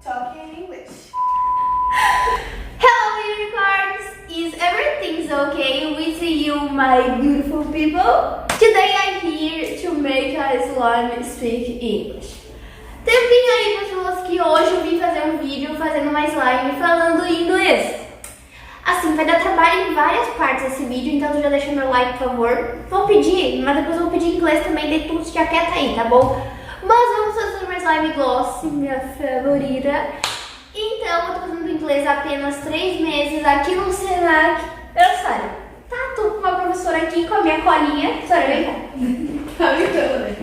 talking English. Hello unicorns! Is everything okay with you, my beautiful people? Today I'm here to make a slime speak English. Tempinho aí, pessoas, que hoje eu vim fazer um vídeo fazendo uma slime falando inglês. Assim, vai dar trabalho em várias partes esse vídeo, então já deixa meu like, por favor. Vou pedir, mas depois eu vou pedir em inglês também, daí tudo já quieta aí, tá bom? Mas vamos fazer uma slime gloss, minha favorita. Então, eu tô fazendo inglês há apenas 3 meses aqui no SENAC. Sério, tá? Tô com uma professora aqui com a minha colinha. Sério, vem cá. Tá brincando, né?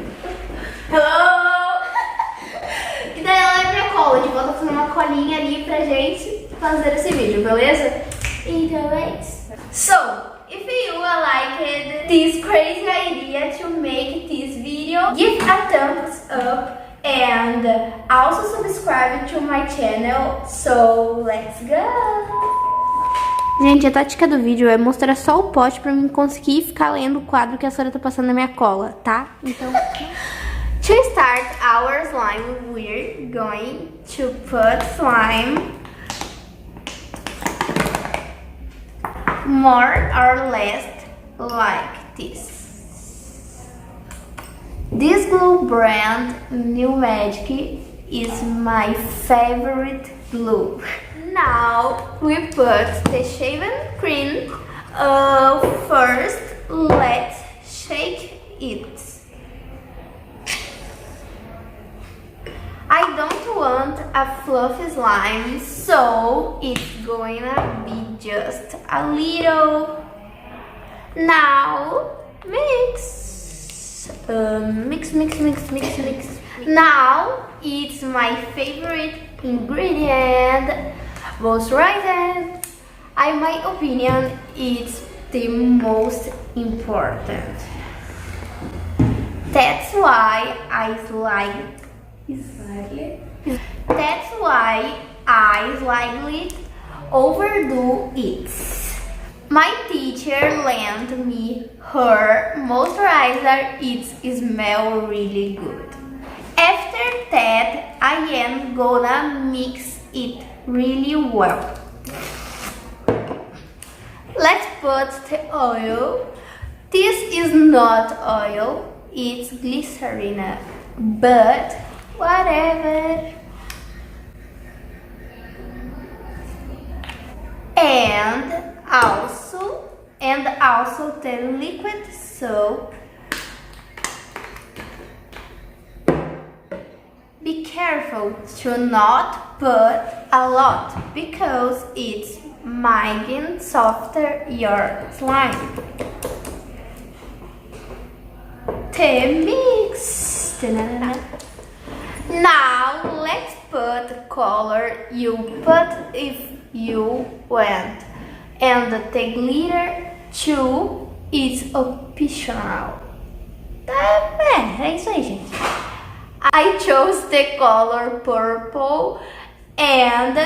Hello! E daí ela é minha cola, de volta fazendo uma colinha ali pra gente fazer esse vídeo, beleza? Então é isso. So, if you liked this crazy idea to make this video, give a thumbs up and also subscribe to my channel. So, let's go! Gente, a tática do vídeo é mostrar só o pote pra mim conseguir ficar lendo o quadro que a Sora tá passando na minha cola, tá? Então, to start our slime, we're going to put slime more or less like this. This glue brand, New Magic, is my favorite glue. Now we put the shaving cream. First, let's shake it. I don't want a fluffy slime, so it's gonna be just a little. Now mix. Mix. Now it's my favorite ingredient, moisturizer. In my opinion, it's the most important. That's why I slightly overdo it. My teacher lent me her moisturizer. It smells really good. After that, I am gonna mix it really well. Let's put the oil. This is not oil, it's glycerin, but whatever. And also the liquid soap. Be careful to not put a lot because it's making softer your slime. The mix. Now let's put the color you put if you want, and the glitter too is optional. É isso aí, gente. I chose the color purple and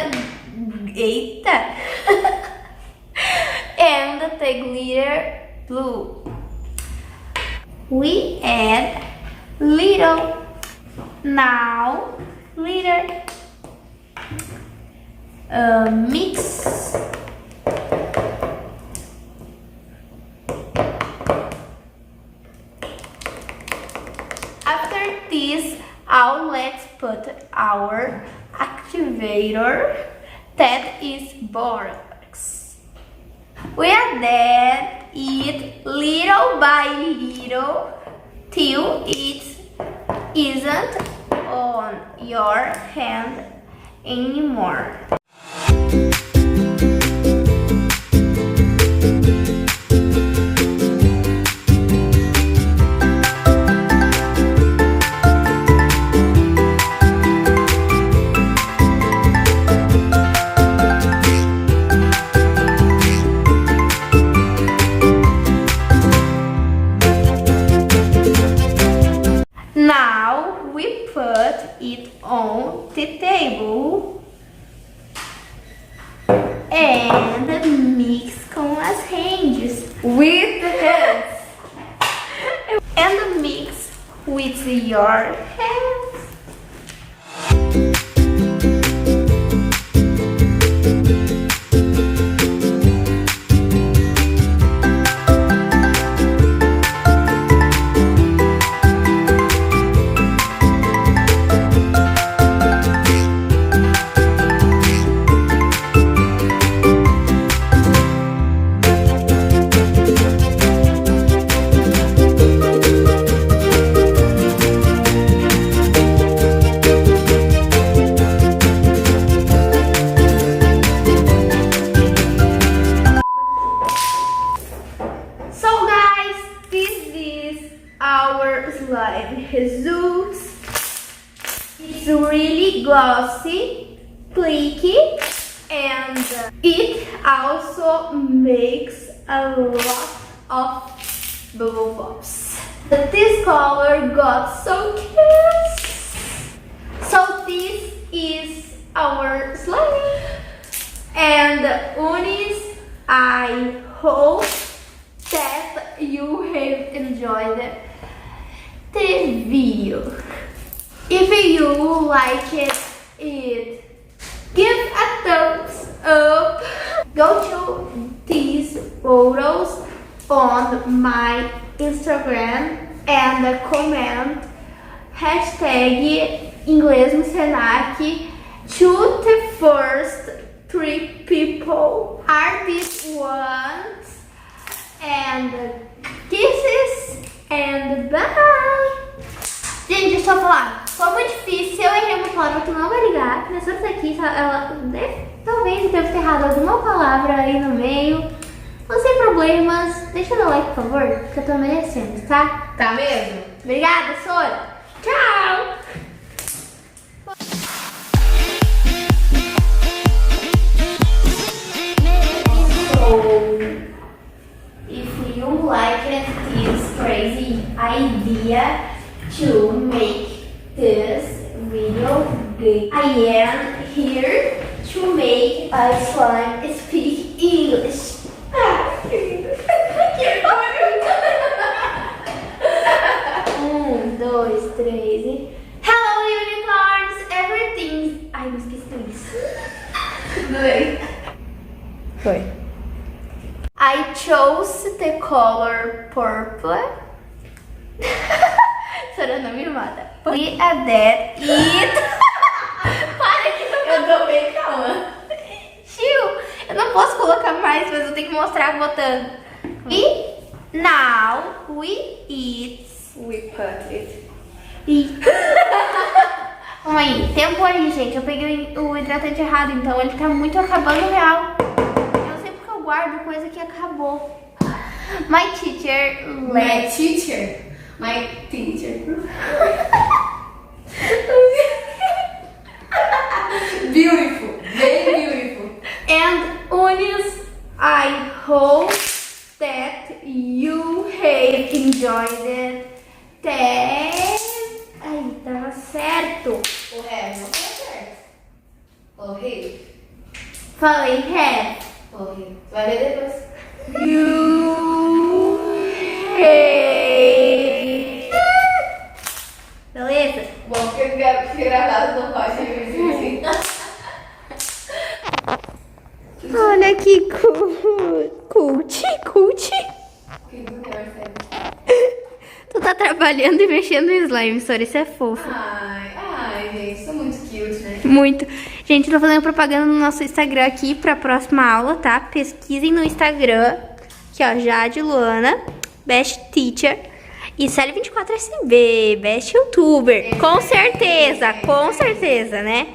and the glitter blue. We add little. Now glitter. Mix. After this, let's put our activator, that is borax. We add it little by little till it isn't on your hand anymore. Now we put it on the table and mix com as hands. With the hands. And mix with your hands. really glossy, clicky, and it also makes a lot of bubble pops. But this color got so cute. So this is our slime. And Unis, I hope that you have enjoyed this video. If you like it, give a thumbs up. Go to these photos on my Instagram and comment hashtag inglês no SENAC to the first 3 people are these ones. And kisses and bye. Gente, deixa eu falar. Foi muito difícil. Se eu errei uma palavra, tu não vai ligar. A professora tá aqui, ela talvez eu deva ter errado alguma palavra aí no meio. Não sem problemas. Deixa meu like, por favor, que eu tô merecendo, tá? Tá mesmo? Obrigada, Sora. Tchau! If you like this crazy idea to make this video good, I am here to make a slime speak English. Dois, três e... Hello unicorns, everything... Ai, me esqueci disso. Tudo bem. Foi. I chose the color purple. Sora, não me mata. We are dead. Para que não... Eu tô bem calma. Tio, eu não posso colocar mais, mas eu tenho que mostrar botando. E now we eat. We put it. Calma aí, tempo aí, gente. Eu peguei o hidratante errado, então ele tá muito acabando real. Eu não sei porque eu guardo coisa que acabou. My teacher My teacher. My teacher. Beautiful. Very beautiful. And Unis, I hope that you have enjoyed it. Ai, tava certo. O have não tá certo. Horrível. Falei have. Horrível. Vai ver depois. You have. Beleza? Bom, porque eu quero que gravado não pode assim. Olha que cult. Tu tá trabalhando e mexendo no slime, Sora, isso é fofo. Ai, gente, sou muito cute, né? Muito. Gente, tô fazendo propaganda no nosso Instagram aqui pra próxima aula, tá? Pesquisem no Instagram, aqui ó, Jade Luana, Best Teacher e Celi24SB, Best Youtuber. Com certeza, né?